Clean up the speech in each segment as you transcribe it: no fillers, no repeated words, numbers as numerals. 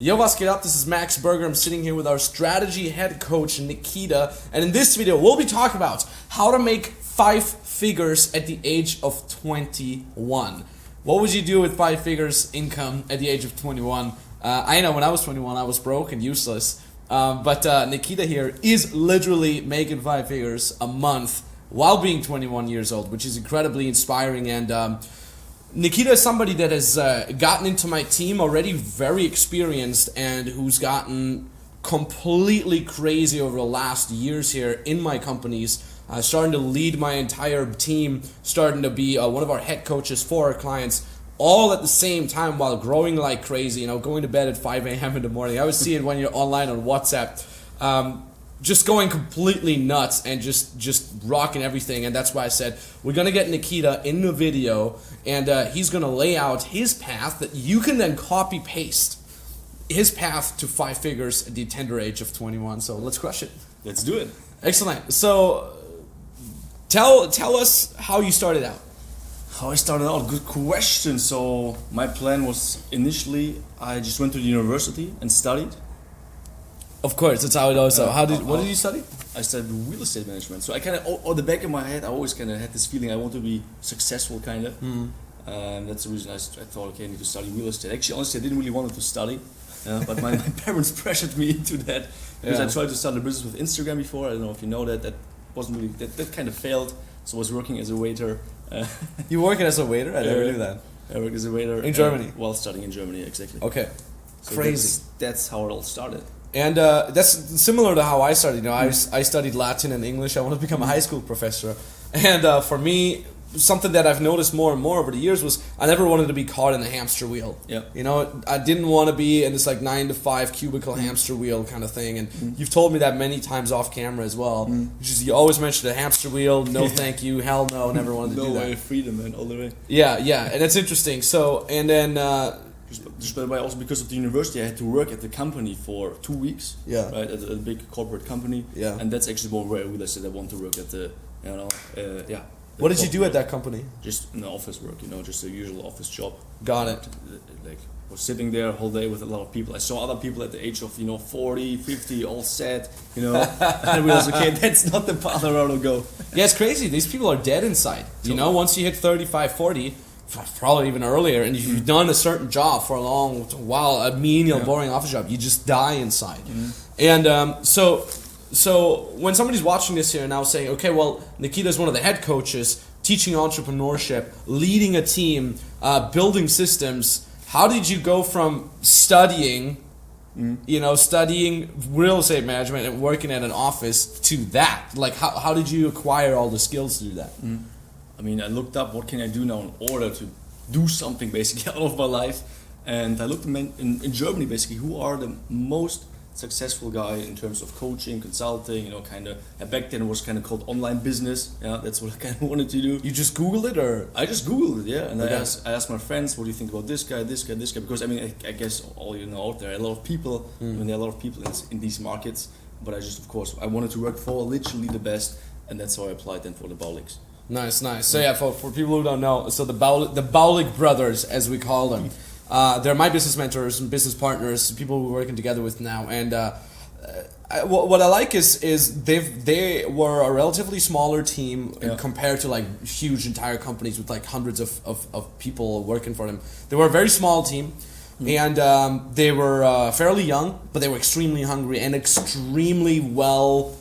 Yo, what's geht up? This is Max Berger. I'm sitting here with our strategy head coach, Nikita. And in this video, we'll be talking about how to make 5 figures at the age of 21. What would you do with 5 figures income at the age of 21? I know when I was 21, I was broke and useless. But Nikita here is literally making 5 figures a month while being 21 years old, which is incredibly inspiring. And Nikita is somebody that has gotten into my team already, very experienced, and who's gotten completely crazy over the last years here in my companies, starting to lead my entire team, starting to be one of our head coaches for our clients, all at the same time while growing like crazy, going to bed at 5 a.m. in the morning. I would see it when you're online on WhatsApp. Just going completely nuts and just rocking everything. And that's why I said we're going to get Nikita in the video, and he's going to lay out his path that you can then copy paste his path to 5 figures at the tender age of 21. So let's crush it. Let's do it. Excellent. So tell us how you started out. How I started out, good question. So my plan was initially I just went to the university and studied. Of course, that's how it goes. So what did you study? I studied real estate management. So I kind of, on the back of my head, I always kind of had this feeling I want to be successful, kind of. That's the reason I thought, okay, I need to study real estate. Actually, honestly, I didn't really want to study, but my parents pressured me into that because I tried to start a business with Instagram before. I don't know if you know that. That wasn't really that kind of failed. So I was working as a waiter. You working as a waiter? I never knew that. I worked as a waiter in Germany while studying in Germany. Exactly. Okay, so crazy. That's how it all started. And that's similar to how I started. I studied Latin and English. I wanted to become a high school professor. And for me, something that I've noticed more and more over the years was I never wanted to be caught in the hamster wheel. Yeah. I didn't want to be in this 9 to 5 cubicle hamster wheel kind of thing. And you've told me that many times off camera as well. Which is, you always mention the hamster wheel. No, thank you. Hell no. Never wanted to do that. No way. Freedom, man. All the way. Yeah. And it's interesting. So, and then... Just by the way, also because of the university, I had to work at the company for 2 weeks. Yeah. Right, at a big corporate company. Yeah. And that's actually more where I realized that I want to work at the, What did you do at that company? Just in the office work, just a usual office job. Got it. Was sitting there all day with a lot of people. I saw other people at the age of 40, 50, all sad, and I realized, okay, that's not the path I want to go. Yeah, it's crazy. These people are dead inside. Once you hit 35, 40. Probably even earlier, and if you've done a certain job for a long while, a menial, boring office job, you just die inside. And so when somebody's watching this here and now saying, okay, well, Nikita's one of the head coaches, teaching entrepreneurship, leading a team, building systems, how did you go from studying, studying real estate management and working at an office to that? How did you acquire all the skills to do that? I mean, I looked up what can I do now in order to do something basically out of my life, and I looked in Germany basically who are the most successful guy in terms of coaching, consulting, back then it was kind of called online business. Yeah, that's what I kind of wanted to do. You just Googled it, or? I just Googled it, yeah, and okay. I asked my friends, what do you think about this guy, because I guess all out there, a lot of people, there are a lot of people in these markets, but I wanted to work for literally the best, and that's how I applied then for the Baltics. Nice. So yeah, for people who don't know, so the Baltic Brothers, as we call them, they're my business mentors and business partners, people we're working together with now. And what I like is they were a relatively smaller team compared to huge entire companies with hundreds of people working for them. They were a very small team. And they were fairly young, but they were extremely hungry and extremely well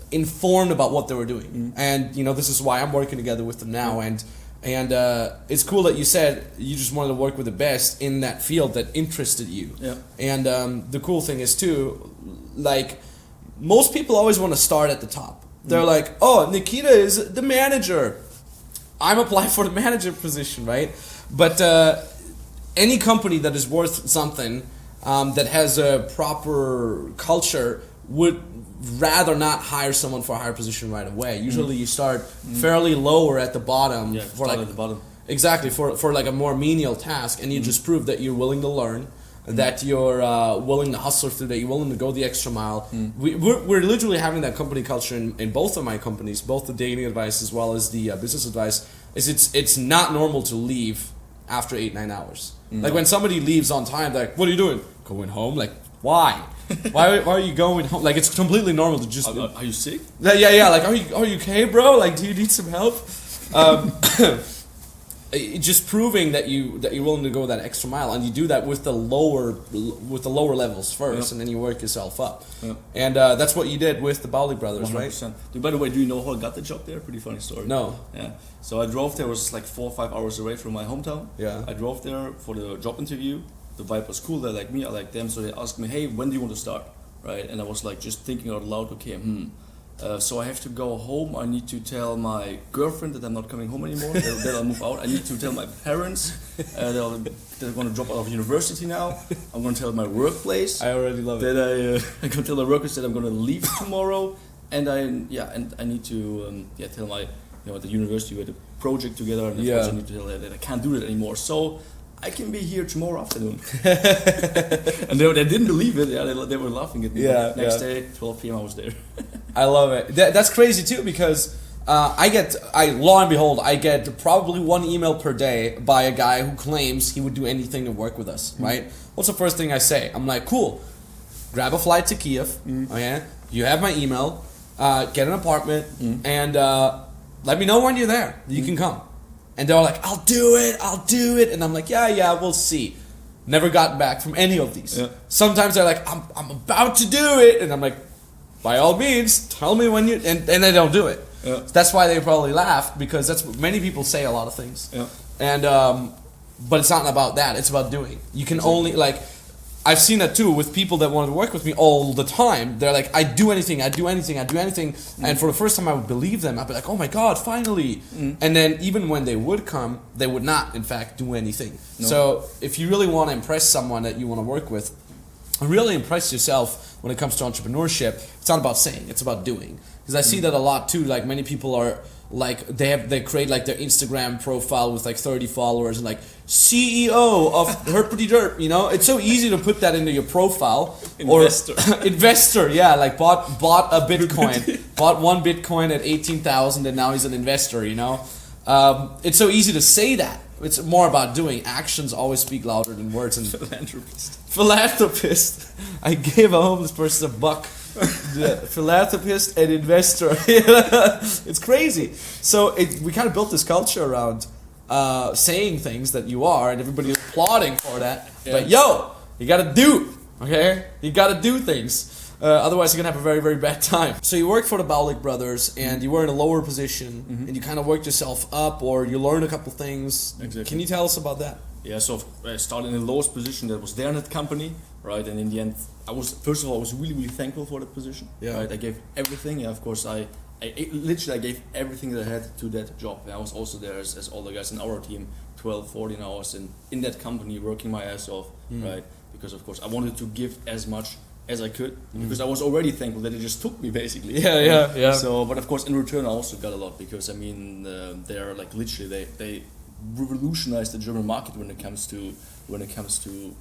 informed about what they were doing. And this is why I'm working together with them now. And it's cool that you said you just wanted to work with the best in that field that interested you. And the cool thing is too, most people always want to start at the top. They're like, oh, Nikita is the manager, I'm applying for the manager position, right? But any company that is worth something, that has a proper culture, would rather not hire someone for a higher position right away. Usually you start fairly lower at the bottom. Yeah, at the bottom. Exactly, for a more menial task, and you just prove that you're willing to learn, that you're willing to hustle through, that you're willing to go the extra mile. We're literally having that company culture in both of my companies, both the dating advice as well as the business advice. It's not normal to leave after 8-9 hours. Like when somebody leaves on time, they're like, what are you doing? going home? Like, why? why are you going home? Like, it's completely normal to just... Are you sick? Yeah, like, are you okay, bro? Like, do you need some help? Just proving that you're willing to go that extra mile, and you do that with the lower levels first, and then you work yourself up. And that's what you did with the Baltic Brothers, 100%. Right? Dude, by the way, do you know how I got the job there? Pretty funny story. No. Yeah. So I drove there. It was like 4 or 5 hours away from my hometown. Yeah. I drove there for the job interview. The vibe was cool. They like me. I like them. So they asked me, "Hey, when do you want to start?" Right? And I was like, just thinking out loud. Okay. So I have to go home. I need to tell my girlfriend that I'm not coming home anymore. That I'll move out. I need to tell my parents that they're going to drop out of university now. I'm going to tell my workplace. I already love it. That I'm going to tell my workers that I'm going to leave tomorrow. And I need to tell my the university we had a project together. And of course I need to tell them that I can't do that anymore. So I can be here tomorrow afternoon. And they didn't believe it. Yeah, they were laughing at me. Next day, 12 p.m. I was there. I love it. That's crazy too, because lo and behold, I get probably 1 email per day by a guy who claims he would do anything to work with us, right? What's the first thing I say? I'm like, cool, grab a flight to Kiev, okay? You have my email, get an apartment, and let me know when you're there. You can come. And they're like, I'll do it. And I'm like, yeah, we'll see. Never gotten back from any of these. Yeah. Sometimes they're like, I'm about to do it. And I'm like, by all means, tell me when you... And they don't do it. Yeah. So that's why they probably laughed, because that's what many people say a lot of things. Yeah. And but it's not about that. It's about doing. You can only... like, I've seen that too with people that wanted to work with me all the time. They're like, I do anything. And for the first time I would believe them. I'd be like, oh my God, finally. And then even when they would come, they would not, in fact, do anything. No. So if you really want to impress someone that you want to work with, and really impress yourself when it comes to entrepreneurship, it's not about saying, it's about doing. Because I see that a lot too. Like, many people are like, they create like their Instagram profile with like 30 followers and like CEO of Herpity Derp, it's so easy to put that into your profile. Investor, yeah, like bought a Bitcoin, bought 1 Bitcoin at 18,000 and now he's an investor, It's so easy to say that. It's more about doing. Actions always speak louder than words. And Philanthropist. I gave a homeless person $1. Philanthropist and investor. It's crazy. So we kind of built this culture around saying things that you are, and everybody's applauding for that. Yeah. But you gotta do, okay? You gotta do things. Otherwise you're gonna have a very, very bad time. So you worked for the Baltic Brothers, and you were in a lower position, and you kind of worked yourself up, or you learned a couple things. Exactly. Can you tell us about that? Yeah, so I started in the lowest position that was there in that company, right? And in the end, I was really, really thankful for that position. Yeah. Right? I gave everything. Yeah, of course, I literally gave everything that I had to that job. I was also there as all the guys in our team, 12, 14 hours in that company, working my ass off, right? Because of course I wanted to give as much as I could, because I was already thankful that it just took me, basically. Yeah. So, but of course in return I also got a lot, because I mean they're like literally they revolutionized the German market when it comes to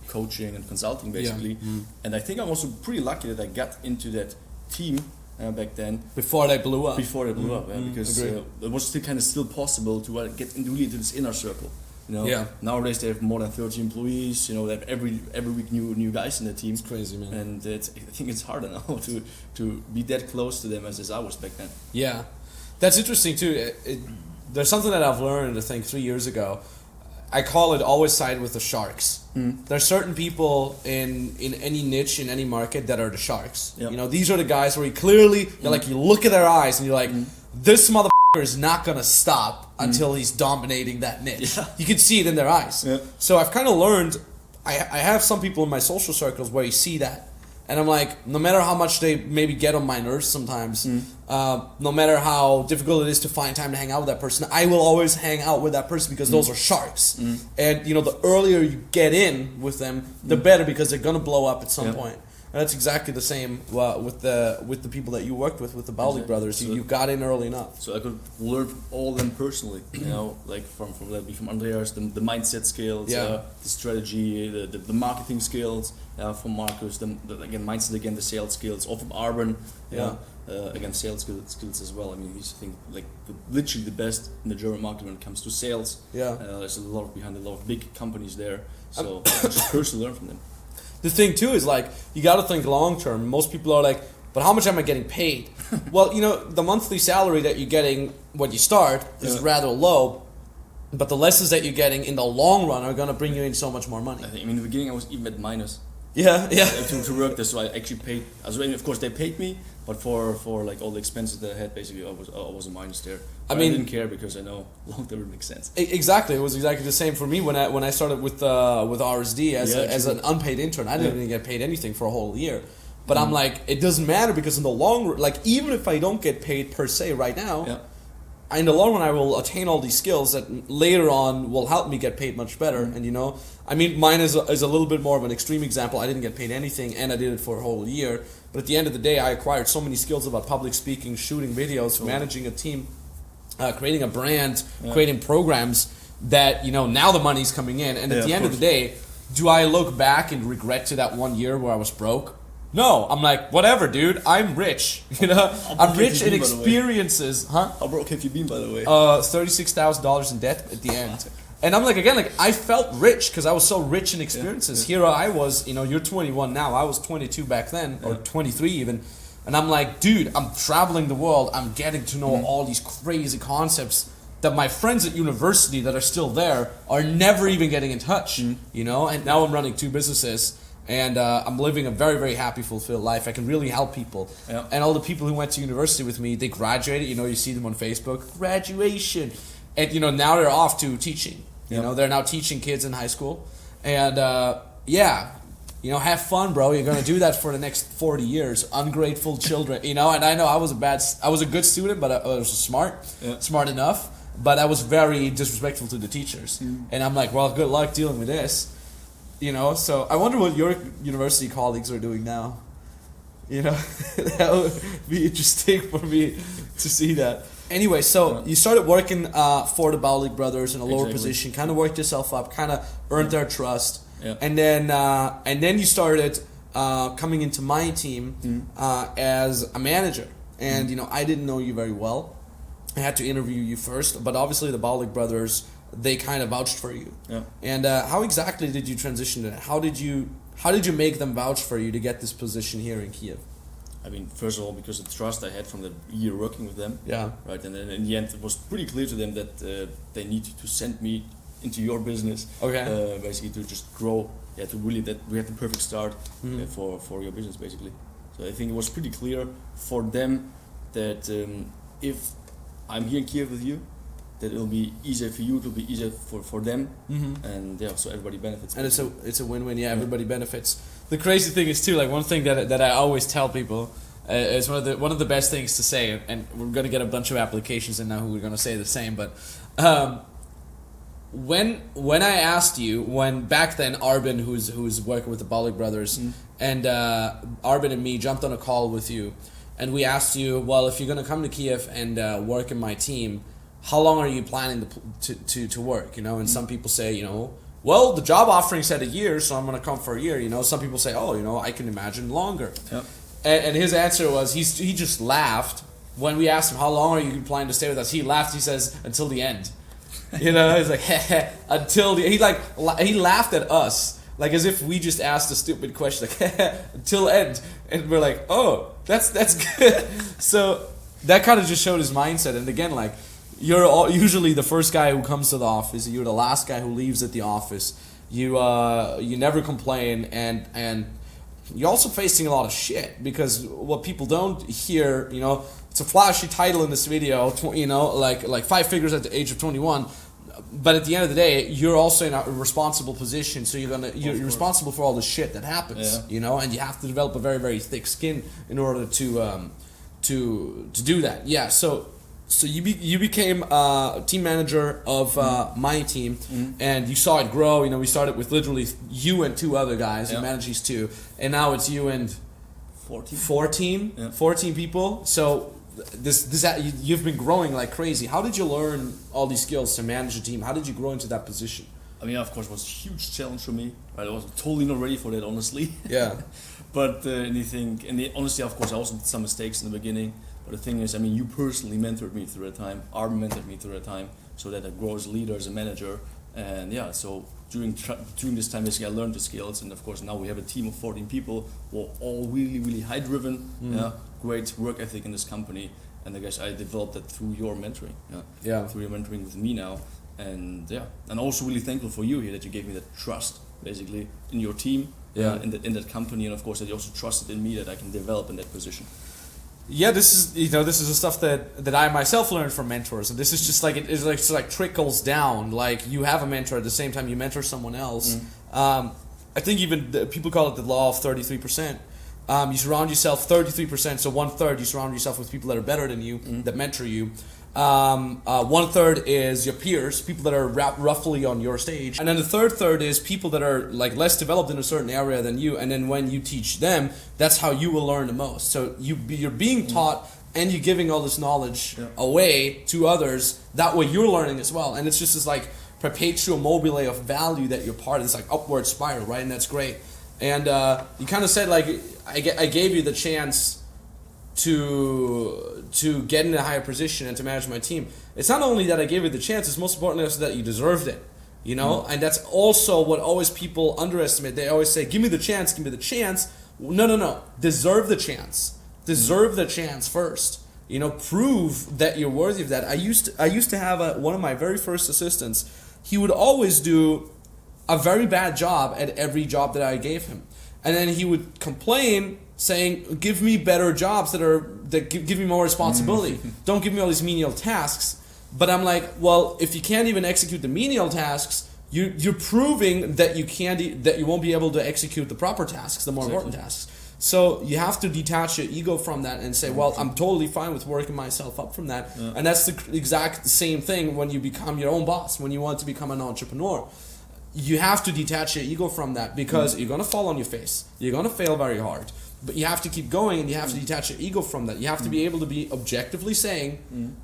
coaching and consulting, basically. And I think I'm also pretty lucky that I got into that team back then, before they blew up. Because it was still possible to get really into this inner circle. Nowadays they have more than 30 employees. They have every week new guys in the team. It's crazy, man. And I think it's harder now to be that close to them as I was back then. Yeah, that's interesting too. There's something that I've learned, I think, 3 years ago. I call it always side with the sharks. There's certain people in any niche, in any market, that are the sharks. Yep. These are the guys where you look at their eyes and you're like, this motherfucker is not gonna stop until he's dominating that niche. Yeah. You can see it in their eyes. Yeah. So I've kind of learned, I have some people in my social circles where you see that. And I'm like, no matter how much they maybe get on my nerves sometimes, no matter how difficult it is to find time to hang out with that person, I will always hang out with that person, because those are sharks. And the earlier you get in with them, the better, because they're gonna blow up at some point. And that's exactly the same with the people that you worked with the Baltic Brothers. You got in early enough. So I could learn all of them personally, like from Andreas, the mindset skills, the strategy, the marketing skills, from Marcus, again mindset, again the sales skills, or from Arben, again sales skills as well. I mean, he's, I think, like literally the best in the German market when it comes to sales. There's a lot of big companies there, so I just personally learn from them. The thing too is like, you got to think long term. Most people are like, but how much am I getting paid? Well, you know, the monthly salary that you're getting when you start is rather low, but the lessons that you're getting in the long run are going to bring you in so much more money. I think, in the beginning I was even at minus. Yeah. To work there, so I actually paid. Of course, they paid me, but for like all the expenses that I had, basically, I was a minus there. But I didn't care because I know long term it makes sense. Exactly, it was exactly the same for me when I started with RSD as an unpaid intern. I didn't even get paid anything for a whole year. But I'm like, it doesn't matter because in the long run, like even if I don't get paid per se right now, in the long run I will attain all these skills that later on will help me get paid much better. And you know, I mean, mine is a little bit more of an extreme example. I didn't get paid anything and I did it for a whole year. But at the end of the day, I acquired so many skills about public speaking, shooting videos, managing a team, creating a brand, creating programs that, you know, now the money's coming in. And at the end of the day, do I look back and regret to that 1 year where I was broke? No, I'm like, whatever, dude. I'm rich. You know, I'm rich in experiences. Huh? How broke have you been, by the way? $36,000 in debt at the end. And I'm like, again, like I felt rich because I was so rich in experiences. Here I was, you know, you're 21 now. I was 22 back then, or 23 even. And I'm like, dude, I'm traveling the world. I'm getting to know all these crazy concepts that my friends at university that are still there are never even getting in touch. You know, and now I'm running 2 businesses. And I'm living a very, very happy, fulfilled life. I can really help people. And all the people who went to university with me, they graduated. You know, you see them on Facebook. Graduation. And, you know, now they're off to teaching. You know, they're now teaching kids in high school. And, you know, have fun, bro. You're going to do that for the next 40 years. Ungrateful children. You know, and I know I was a good student, but I was smart enough. But I was very disrespectful to the teachers. And I'm like, well, good luck dealing with this. You know, so I wonder what your university colleagues are doing now. You know, that would be interesting for me to see that. Anyway, so you started working for the Baltic Brothers in a lower position, kind of worked yourself up, kind of earned their trust, and then you started coming into my team as a manager. And you know, I didn't know you very well. I had to interview you first, but obviously the Baltic Brothers, they kind of vouched for you. And how exactly did you transition to that? How did you make them vouch for you to get this position here in Kiev? I mean, first of all, because of the trust I had from the year working with them. Right, and then in the end, it was pretty clear to them that they needed to send me into your business. Basically to just grow. To really that we had the perfect start for your business, basically. So I think it was pretty clear for them that if I'm here in Kiev with you, that it'll be easier for you, it'll be easier for them, and so everybody benefits. And it's a win-win. Everybody benefits. The crazy thing is too, like one thing that I always tell people is one of the best things to say, and we're gonna get a bunch of applications in now who are gonna say the same. But when I asked you, when back then Arben, who's working with the Baltic Brothers, and Arben and me jumped on a call with you, and we asked you, well, if you're gonna come to Kiev and work in my team, how long are you planning to work? You know, and some people say, you know, well, the job offering said a year, so I'm going to come for a year. You know, some people say, oh, you know, I can imagine longer. And his answer was, he just laughed when we asked him, how long are you planning to stay with us? He laughed. He says, until the end. You know, he's like, until the he laughed at us, like as if we just asked a stupid question, like until end, and we're like, oh, that's good. So that kind of just showed his mindset. And again, like, you're usually the first guy who comes to the office. You're the last guy who leaves at the office. You never complain, and you're also facing a lot of shit, because what people don't hear, you know, it's a flashy title in this video, you know, like 5 figures at the age of 21. But at the end of the day, you're also in a responsible position, so you're responsible for all the shit that happens, you know, and you have to develop a very, very thick skin in order to do that. So you became team manager of my team, and you saw it grow. You know, we started with literally you and 2 other guys. You managed these 2, and now it's you and 14 people. So you've been growing like crazy. How did you learn all these skills to manage a team? How did you grow into that position? I mean, of course, it was a huge challenge for me. Right? I was totally not ready for that, honestly. But honestly, of course, I also did some mistakes in the beginning. But the thing is, I mean, you personally mentored me through that time. Arben mentored me through that time, so that I grow as a leader, as a manager. And so during this time, basically, I learned the skills, and of course now we have a team of 14 people who are all really, really high driven. Yeah, great work ethic in this company, and I guess I developed that through your mentoring. Through your mentoring with me now, and and also really thankful for you here that you gave me that trust, basically, in your team, in that company, and of course that you also trusted in me that I can develop in that position. Yeah, this is the stuff that I myself learned from mentors, and this is just like it's like trickles down. Like you have a mentor at the same time you mentor someone else. I think even people call it the law of 33%. You surround yourself 33%, so 1/3 you surround yourself with people that are better than you, that mentor you. 1/3 is your peers, people that are roughly on your stage, and then the third is people that are like less developed in a certain area than you. And then when you teach them, that's how you will learn the most. So you're being taught, and you're giving all this knowledge away to others. That way you're learning as well, and it's just this like perpetual mobile of value that you're part of. This like upward spiral, right? And that's great. And you kind of said like I gave you the chance to get in a higher position and to manage my team. It's not only that I gave you the chance, it's most importantly also that you deserved it, you know? And that's also what always people underestimate. They always say, give me the chance, give me the chance. No. Deserve the chance. Deserve the chance first. You know, prove that you're worthy of that. I used to have one of my very first assistants. He would always do a very bad job at every job that I gave him. And then he would complain, saying, give me better jobs that give me more responsibility. Don't give me all these menial tasks. But I'm like, well, if you can't even execute the menial tasks, you're proving that you won't be able to execute the proper tasks, the more important tasks. So you have to detach your ego from that and say, well, I'm totally fine with working myself up from that. And that's the exact same thing when you become your own boss, when you want to become an entrepreneur. You have to detach your ego from that, because you're going to fall on your face. You're going to fail very hard. But you have to keep going, and you have to detach your ego from that. You have to be able to be objectively saying,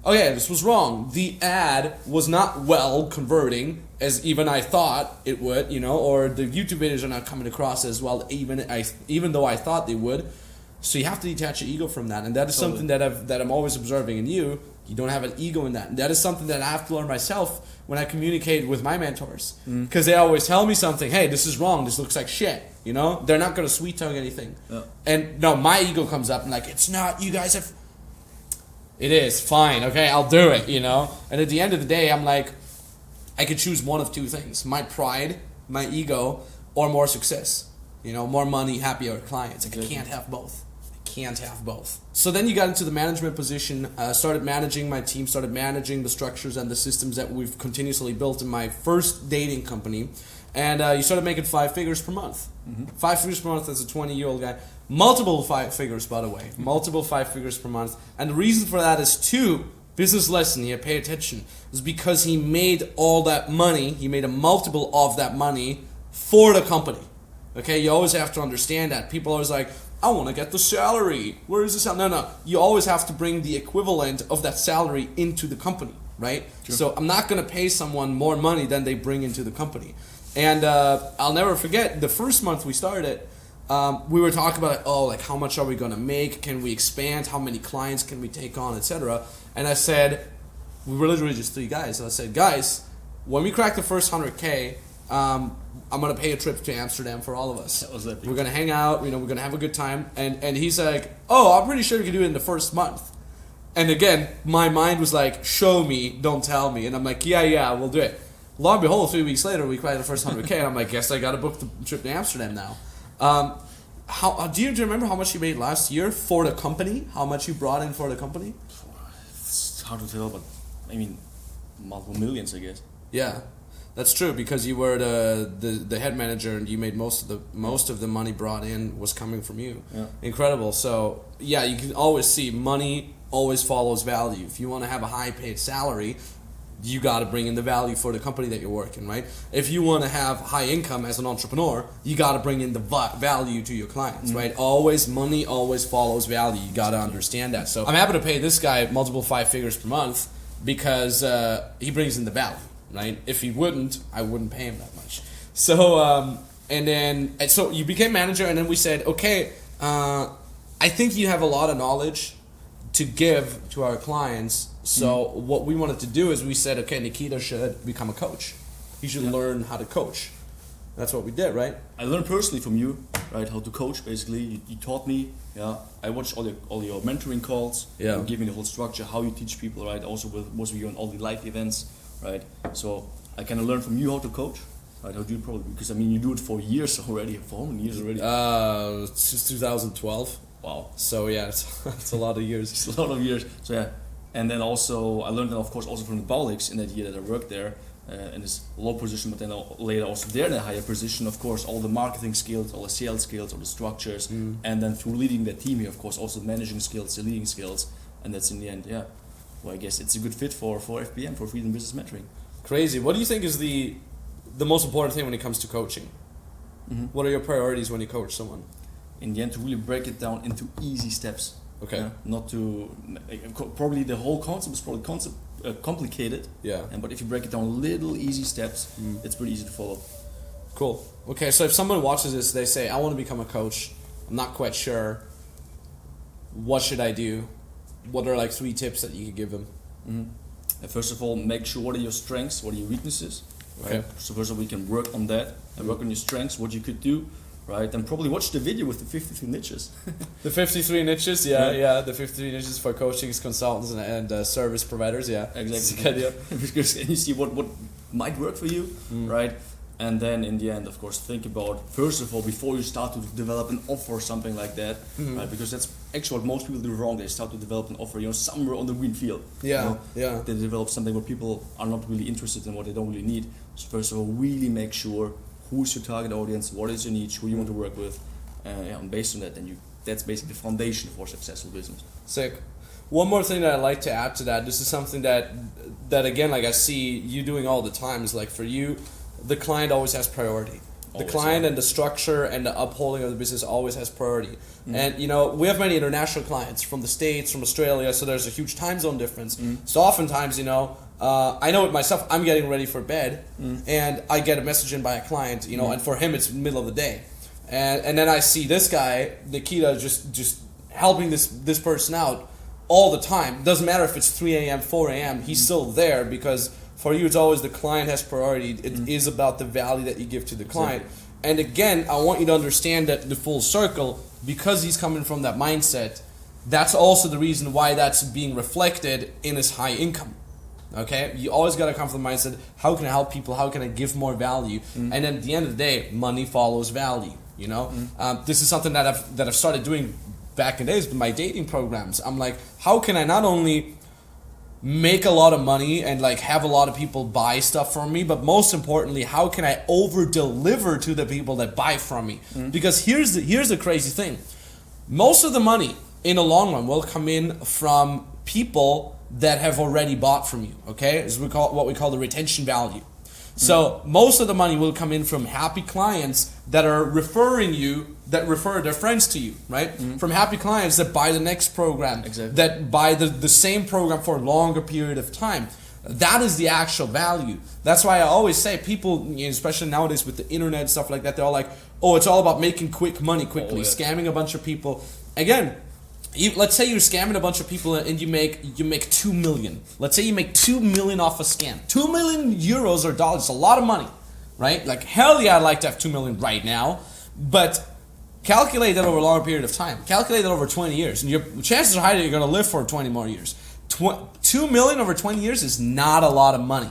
okay, this was wrong. The ad was not well converting as even I thought it would, you know, or the YouTube videos are not coming across as well even though I thought they would. So you have to detach your ego from that, and that is something that I'm always observing in you. You don't have an ego in that. And that is something that I have to learn myself when I communicate with my mentors, because they always tell me something. Hey, this is wrong. This looks like shit. You know, they're not going to sweet tongue anything. And no, my ego comes up and like, it's not. You guys have. It is fine. Okay, I'll do it. You know. And at the end of the day, I'm like, I could choose one of two things: my pride, my ego, or more success. You know, more money, happier clients. I can't have both. Can't have both. So then you got into the management position, started managing my team, started managing the structures and the systems that we've continuously built in my first dating company, and you started making 5 figures per month. 5 figures per month as a 20-year-old guy. Multiple 5 figures, by the way. Multiple 5 figures per month. And the reason for that is business lesson here, pay attention, is because he made all that money, he made a multiple of that money for the company. Okay, you always have to understand that. People are always like, I want to get the salary. Where is the salary? No. You always have to bring the equivalent of that salary into the company, right? Sure. So I'm not going to pay someone more money than they bring into the company. And I'll never forget, the first month we started, we were talking about, how much are we going to make? Can we expand? How many clients can we take on, etc.? And I said, we were literally just 3 guys. So I said, guys, when we crack the first 100K, I'm going to pay a trip to Amsterdam for all of us. We're going to hang out, we're going to have a good time. And he's like, I'm pretty sure we can do it in the first month. And again, my mind was like, show me, don't tell me. And I'm like, yeah, we'll do it. Lo and behold, 3 weeks later, we cracked the first 100K. And I'm like, guess I got to book the trip to Amsterdam now. Do you remember how much you made last year for the company? How much you brought in for the company? It's hard to tell, but I mean, multiple millions, I guess. Yeah. That's true, because you were the head manager, and you made most of the money brought in was coming from you. Yeah. Incredible. So yeah, you can always see money always follows value. If you want to have a high paid salary, you got to bring in the value for the company that you're working, right? If you want to have high income as an entrepreneur, you got to bring in the value to your clients, right? Money always follows value. You got to understand that. So I'm happy to pay this guy multiple 5 figures per month because he brings in the value. Right? If he wouldn't, I wouldn't pay him that much. So so you became manager, and then we said, okay, I think you have a lot of knowledge to give to our clients. So what we wanted to do is we said, okay, Nikita should become a coach. he should learn how to coach. That's what we did, right? I learned personally from you, right, how to coach. Basically, you taught me. Yeah, I watched all your mentoring calls. Yeah, you gave me the whole structure, how you teach people, right? Also, was with you on all the live events, right? So I kind of learned from you how to coach. Right, how do you probably, because I mean you do it for years already. For how many years already? Since 2012. Wow. So yeah, it's a lot of years. It's a lot of years. So yeah, and then also I learned that, of course, also from the Baltics in that year that I worked there in this low position, but then later also there in a higher position. Of course, all the marketing skills, all the sales skills, all the structures, and then through leading that team here, of course, also managing skills, the leading skills, and that's in the end, yeah. Well, I guess it's a good fit for FBM, for Freedom Business Mentoring. Crazy. What do you think is the most important thing when it comes to coaching? What are your priorities when you coach someone? In the end, to really break it down into easy steps. Okay. Not to probably the whole concept is probably complicated. Yeah. But if you break it down little easy steps, it's pretty easy to follow. Cool. Okay, so if someone watches this, they say, "I want to become a coach. I'm not quite sure. What should I do?" What are like 3 tips that you could give them? First of all, make sure what are your strengths, what are your weaknesses. Right? Okay. So first of all, we can work on that and work on your strengths, what you could do. Right, and probably watch the video with the 53 niches. The 53 niches, yeah, the 53 niches for coaching consultants and service providers, yeah. Exactly. Because you see what might work for you, right? And then in the end, of course, think about, first of all, before you start to develop an offer or something like that, right? Because that's actually what most people do wrong. They start to develop an offer, somewhere on the green field. Yeah, yeah. They develop something where people are not really interested in, what they don't really need. So first of all, really make sure who's your target audience, what is your niche, who you want to work with, and based on that, then that's basically the foundation for successful business. Sick. One more thing that I'd like to add to that, this is something that again, like I see you doing all the time, is like for you, the client always has priority. The client and the structure and the upholding of the business always has priority. And we have many international clients from the States, from Australia, so there's a huge time zone difference. So oftentimes, I know it myself, I'm getting ready for bed and I get a message in by a client, and for him it's middle of the day. And then I see this guy, Nikita, just helping this person out all the time. Doesn't matter if it's 3 a.m., 4 a.m., he's still there because for you it's always the client has priority. It is about the value that you give to the client. Exactly. And again, I want you to understand that the full circle, because he's coming from that mindset, that's also the reason why that's being reflected in his high income. Okay, you always got to come from the mindset, how can I help people, how can I give more value, and then at the end of the day, money follows value. This is something that I've started doing back in days with my dating programs. I'm like, how can I not only make a lot of money and like have a lot of people buy stuff from me, but most importantly, how can I over deliver to the people that buy from me? Because here's the crazy thing, most of the money in the long run will come in from people that have already bought from you. Okay, is what we call the retention value. So most of the money will come in from happy clients that are referring you, that refer their friends to you, right? From happy clients that buy the next program, that buy the same program for a longer period of time. That is the actual value. That's why I always say people, especially nowadays with the internet and stuff like that, they're all like, oh, it's all about making quick money quickly, scamming a bunch of people. Again, let's say you're scamming a bunch of people and you make 2 million. Let's say you make 2 million off a scam. 2 million euros or dollars, a lot of money, right? Like, hell yeah, I'd like to have 2 million right now. But calculate that over a longer period of time. Calculate that over 20 years. And your chances are high that you're going to live for 20 more years. 2 million over 20 years is not a lot of money.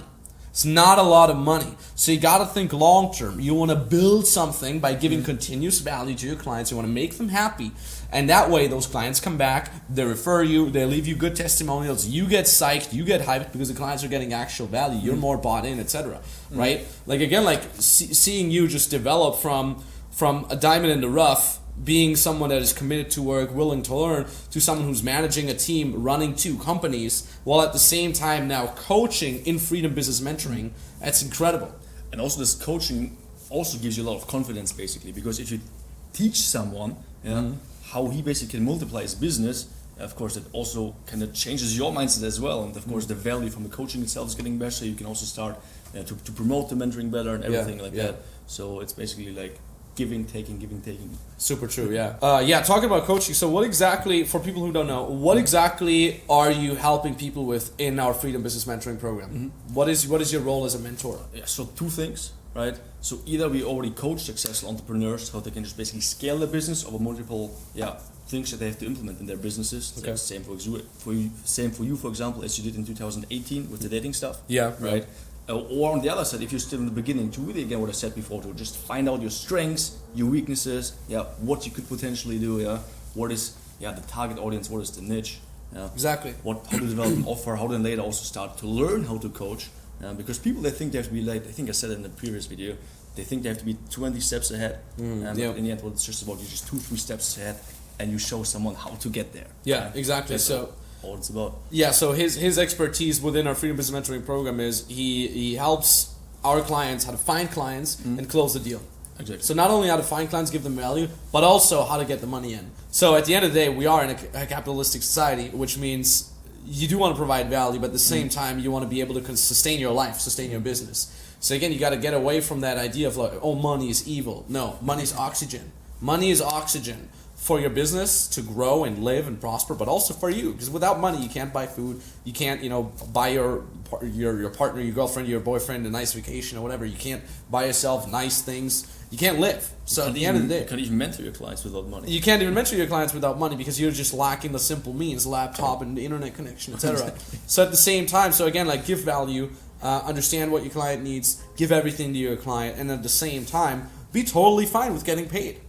It's not a lot of money. So you got to think long term. You want to build something by giving continuous value to your clients. You want to make them happy. And that way those clients come back, they refer you, they leave you good testimonials, you get psyched, you get hyped because the clients are getting actual value, you're more bought in, etc. Right? Like again, like seeing you just develop from a diamond in the rough, being someone that is committed to work, willing to learn, to someone who's managing a team, running 2 companies, while at the same time now coaching in Freedom Business Mentoring. That's incredible. And also this coaching also gives you a lot of confidence, basically, because if you teach someone how he basically can multiply his business, of course it also kind of changes your mindset as well, and of course the value from the coaching itself is getting better, so you can also start to promote the mentoring better and everything that. So it's basically like giving, taking. Super true, yeah. Talking about coaching, so what exactly, for people who don't know, what exactly are you helping people with in our Freedom Business Mentoring Program? Mm-hmm. What is your role as a mentor? Yeah, so two things, right? So either we already coach successful entrepreneurs how they can just basically scale their business over multiple things that they have to implement in their businesses. Okay. Same for you, for example, as you did in 2018 with the dating stuff. Yeah. Right. Or on the other side, if you're still in the beginning, to really, again, what I said before, to just find out your strengths, your weaknesses, what you could potentially do, what is the target audience, what is the niche, Exactly. how to develop an offer, how then later also start to learn how to coach, because people, they think they have to be like, I think I said it in the previous video, they think they have to be 20 steps ahead, and in the end, well, it's just about, you're just 2-3 steps ahead, and you show someone how to get there. Yeah, exactly. That's So all it's about. yeah, so his expertise within our Freedom Business Mentoring Program is he helps our clients how to find clients and close the deal. Exactly. So not only how to find clients, give them value, but also how to get the money in. So at the end of the day, we are in a capitalistic society, which means you do want to provide value, but at the same time, you want to be able to sustain your life, sustain your business. So again, you got to get away from that idea of like, oh, money is evil. No, money is oxygen. Money is oxygen for your business to grow and live and prosper, but also for you, because without money you can't buy food, you can't buy your partner, your girlfriend, your boyfriend a nice vacation or whatever. You can't buy yourself nice things. You can't live. So at the end of the day, you can't even mentor your clients without money. You can't even mentor your clients without money because you're just lacking the simple means, laptop and internet connection, etc. So at the same time, so again, like give value, understand what your client needs, give everything to your client, and at the same time, be totally fine with getting paid.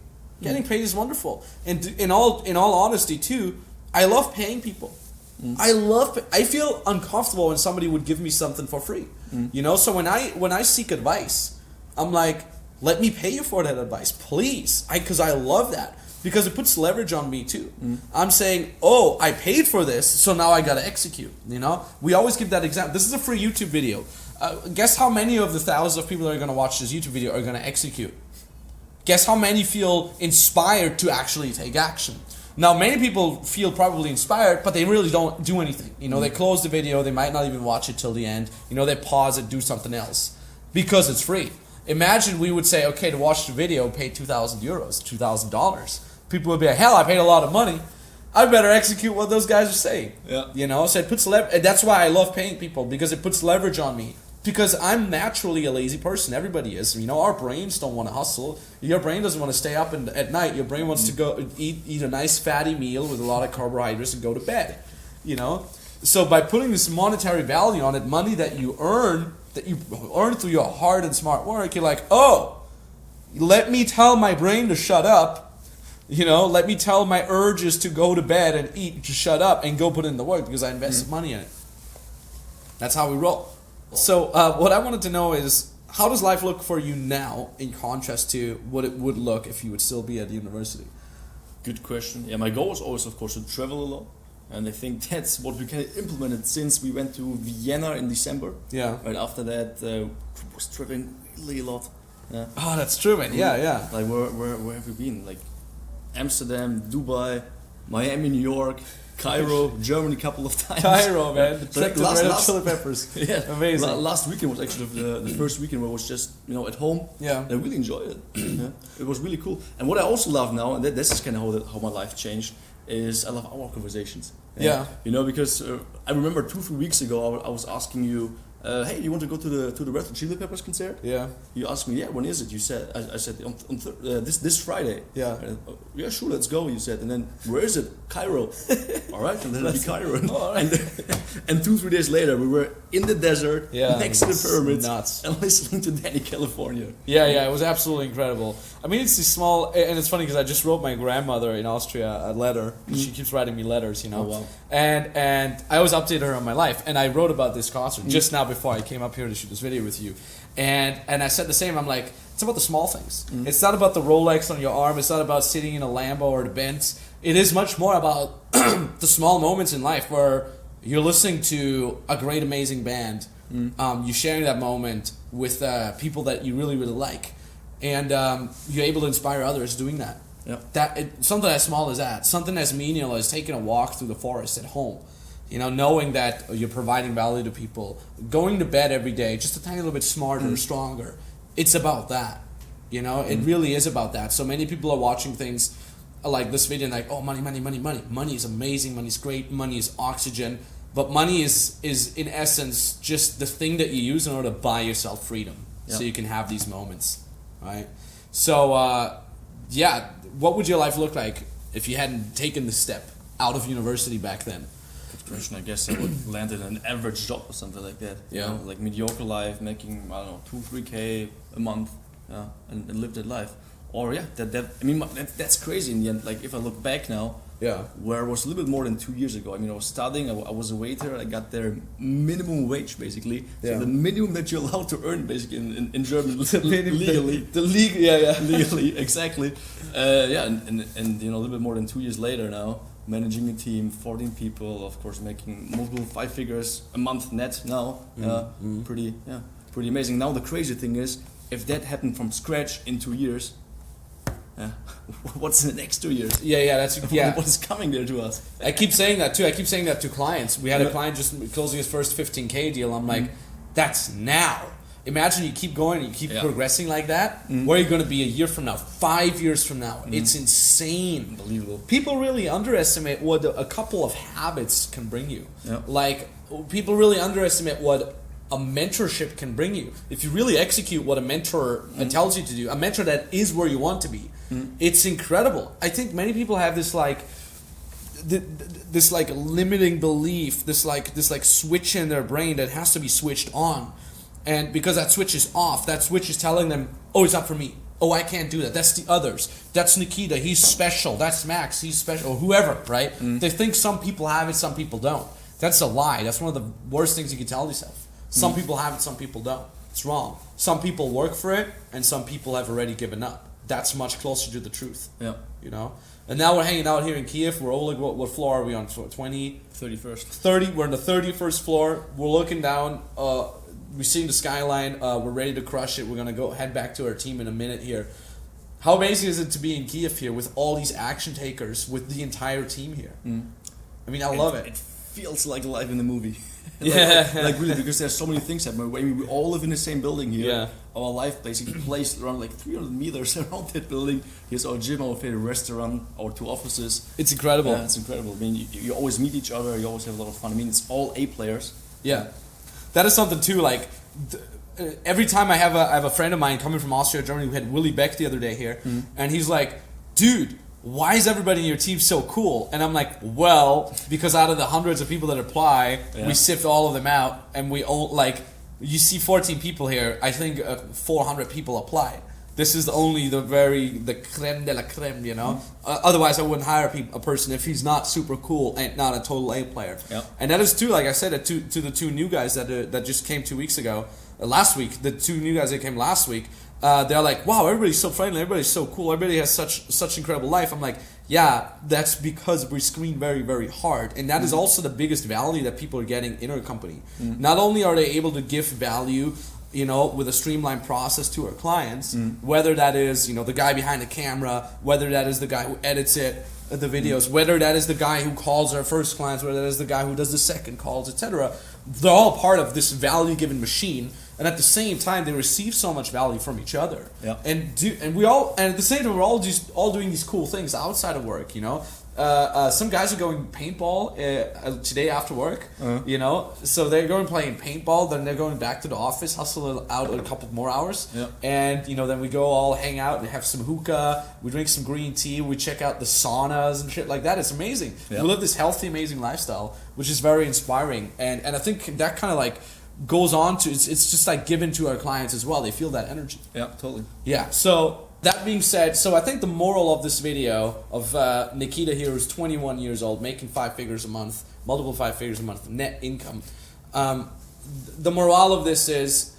Getting paid is wonderful, and in all honesty too, I love paying people. I feel uncomfortable when somebody would give me something for free. So when I seek advice, I'm like, let me pay you for that advice, please, because I love that because it puts leverage on me too. I'm saying, oh, I paid for this, so now I gotta execute. We always give that example. This is a free YouTube video. Guess how many of the thousands of people that are gonna watch this YouTube video are gonna execute? Guess how many feel inspired to actually take action? Now, many people feel probably inspired, but they really don't do anything. They close the video, they might not even watch it till the end. They pause it, do something else. Because it's free. Imagine we would say, okay, to watch the video, pay €2,000, $2,000. People would be like, hell, I paid a lot of money. I better execute what those guys are saying. Yeah. So it puts leverage. That's why I love paying people, because it puts leverage on me. Because I'm naturally a lazy person. Everybody is. Our brains don't want to hustle. Your brain doesn't want to stay up at night. Your brain wants to go eat a nice fatty meal with a lot of carbohydrates and go to bed. So by putting this monetary value on it, money that you earn through your hard and smart work, you're like, oh, let me tell my brain to shut up. Let me tell my urges to go to bed and eat to shut up and go put in the work because I invested money in it. That's how we roll. So what I wanted to know is, how does life look for you now in contrast to what it would look if you would still be at university? Good question. Yeah, my goal is always, of course, to travel a lot. And I think that's what we kind of implemented since we went to Vienna in December. Yeah. Right after that, was traveling really a lot. Yeah. Oh, that's true, man. Yeah. Like, where have we been? Like, Amsterdam, Dubai, Miami, New York, Cairo, Germany a couple of times. Cairo, man. So like last Chili Peppers. Yeah, amazing. Last weekend was actually the first weekend where I was just at home. Yeah, and I really enjoyed it. Yeah. It was really cool. And what I also love now, and this is kind of how my life changed, is I love our conversations. Yeah. Because I remember 2-3 weeks ago I was asking you, hey, you want to go to the Red Hot Chili Peppers concert? Yeah. You asked me, when is it? You said, I said this Friday. Yeah. Yeah, sure, let's go. You said, and then where is it? Cairo. All right, and then it'll be Cairo. All right. And 2-3 days later, we were in the desert, next to the pyramids, nuts, and listening to Danny, California. Yeah, it was absolutely incredible. I mean, it's these small, and it's funny because I just wrote my grandmother in Austria a letter. She keeps writing me letters, Oh, wow. And I always updated her on my life, and I wrote about this concert just now before I came up here to shoot this video with you, and I said the same. I'm like, it's about the small things. It's not about the Rolex on your arm. It's not about sitting in a Lambo or the Benz. It is much more about the small moments in life where you're listening to a great, amazing band. You're sharing that moment with people that you really, really like, and you're able to inspire others doing that. Yep. Something as small as that, something as menial as taking a walk through the forest at home. Knowing that you're providing value to people, going to bed every day just a tiny little bit smarter, stronger. It's about that. You know, it really is about that. So many people are watching things like this video and like, oh, money, money, money, money. Money is amazing. Money is great. Money is oxygen. But money is in essence just the thing that you use in order to buy yourself freedom, so you can have these moments, right? So yeah, what would your life look like if you hadn't taken the step out of university back then? Good question. I guess I would land in an average job or something like that. You know, like mediocre life, making, I don't know, 2-3K a month, and live that life. Or that's crazy in the end. Like if I look back now, where I was a little bit more than 2 years ago. I mean, I was studying. I was a waiter. I got their minimum wage basically. So the minimum that you're allowed to earn basically in Germany legally. The legal, legally, exactly. And you know, a little bit more than 2 years later now, managing a team, 14 people, of course, making multiple 5 figures a month net now. Pretty amazing. Now the crazy thing is, if that happened from scratch in 2 years, what's in the next 2 years? What is coming there to us? I keep saying that too. I keep saying that to clients. We had a client just closing his first 15K deal. I'm like, that's now. Imagine you keep going, you keep progressing like that. Where are you going to be a year from now, 5 years from now? It's insane. Unbelievable. People really underestimate what a couple of habits can bring you. Like, people really underestimate what a mentorship can bring you. If you really execute what a mentor tells you to do, a mentor that is where you want to be, it's incredible. I think many people have this this limiting belief, this switch in their brain that has to be switched on. And because that switch is off, that switch is telling them, oh, it's not for me. Oh, I can't do that. That's the others. That's Nikita. He's special. That's Max. He's special. Or whoever, right? They think some people have it, some people don't. That's a lie. That's one of the worst things you can tell yourself. Some people have it, some people don't. It's wrong. Some people work for it, and some people have already given up. That's much closer to the truth. You know? And now we're hanging out here in Kiev. We're all like, what floor are we on? 20? 31st. 30. We're on the 31st floor. We're looking down. We're seeing the skyline. We're ready to crush it. We're going to head back to our team in a minute here. How amazing is it to be in Kiev here with all these action takers, with the entire team here? I mean, I love it. It feels like life in the movie. like really, because there's so many things happening. I mean, we all live in the same building here. Our life basically placed around like 300 meters around that building. Here's our gym, our favorite restaurant, our 2 offices. It's incredible. Yeah, it's incredible. I mean, you always meet each other. You always have a lot of fun. I mean, it's all A players. Yeah, that is something too. Like every time I have a friend of mine coming from Austria, Germany. We had Willie Beck the other day here, and he's like, dude, why is everybody in your team so cool? And I'm like, well, because out of the hundreds of people that apply, we sift all of them out, and we all, like, you see 14 people here, I think 400 people apply. This is only the creme de la creme, you know? Otherwise, I wouldn't hire a person if he's not super cool and not a total A player. And that is too, like I said, to the 2 new guys that just came 2 weeks ago, last week, the 2 new guys that came last week, they're like, wow, everybody's so friendly, everybody's so cool, everybody has such incredible life. I'm like, yeah, that's because we screen very, very hard. And that is also the biggest value that people are getting in our company. Not only are they able to give value, you know, with a streamlined process to our clients, whether that is, you know, the guy behind the camera, whether that is the guy who edits it, the videos, whether that is the guy who calls our first clients, whether that is the guy who does the second calls, etc. They're all part of this value-given machine. And at the same time, they receive so much value from each other. And at the same time, we're all doing these cool things outside of work. You know, some guys are going paintball today after work. You know, so they're going playing paintball. Then they're going back to the office, hustle out a couple more hours, and you know, then we go all hang out and have some hookah. We drink some green tea. We check out the saunas and shit like that. It's amazing. We live this healthy, amazing lifestyle, which is very inspiring. And I think that kind of like goes on to it's just like given to our clients as well. They feel that energy. Yeah, totally. Yeah. So that being said, so I think the moral of this video of Nikita here, who's 21 years old, making 5 figures a month, multiple 5 figures a month net income. The morale of this is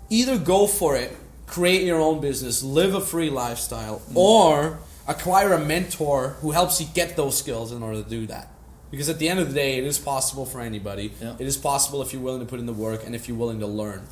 either go for it, create your own business, live a free lifestyle, or acquire a mentor who helps you get those skills in order to do that. Because at the end of the day, it is possible for anybody. It is possible if you're willing to put in the work and if you're willing to learn.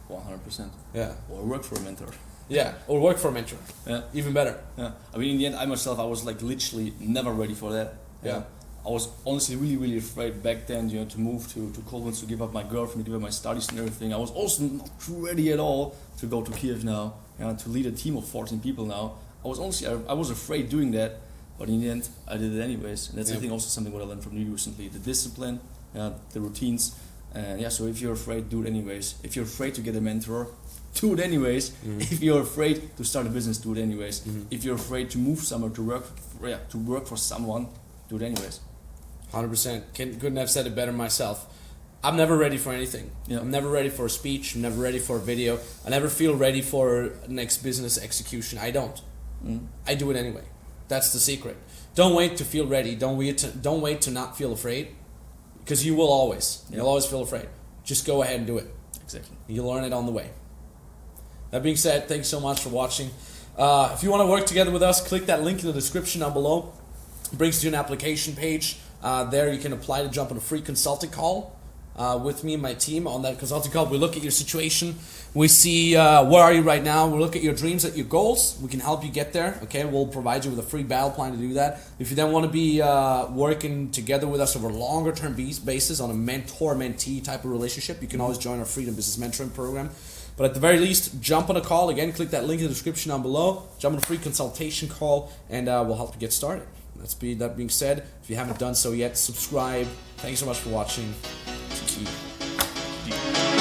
100%. Yeah. Or work for a mentor. Yeah, or work for a mentor. Yeah. Even better. Yeah. I mean, in the end, I was like literally never ready for that. Yeah. I was honestly really afraid back then, to move to Koblenz, to give up my girlfriend, to give up my studies and everything. I was also not ready at all to go to Kiev now, to lead a team of 14 people now. I was afraid doing that, but in the end, I did it anyways. And that's I think also something what I learned from you recently: the discipline, the routines, and so if you're afraid, do it anyways. If you're afraid to get a mentor, do it anyways. If you're afraid to start a business, do it anyways. If you're afraid to move somewhere to work for someone, do it anyways. 100%. Couldn't have said it better myself. I'm never ready for anything. Yeah. I'm never ready for a speech. I'm never ready for a video. I never feel ready for next business execution. I don't. I do it anyway. That's the secret. Don't wait to feel ready. Don't wait to not feel afraid, because you will always. You'll always feel afraid. Just go ahead and do it. Exactly. You'll learn it on the way. That being said, thanks so much for watching. If you want to work together with us, click that link in the description down below. It brings you to an application page. There you can apply to jump on a free consulting call with me and my team. On that consulting call, we look at your situation. We see where are you right now. We look at your dreams, at your goals. We can help you get there. Okay, we'll provide you with a free battle plan to do that. If you then want to be working together with us over a longer term basis on a mentor-mentee type of relationship, you can always join our Freedom Business Mentoring Program. But at the very least, jump on a call. Again, click that link in the description down below. Jump on a free consultation call, and we'll help you get started. That being said, if you haven't done so yet, subscribe. Thanks so much for watching. GG.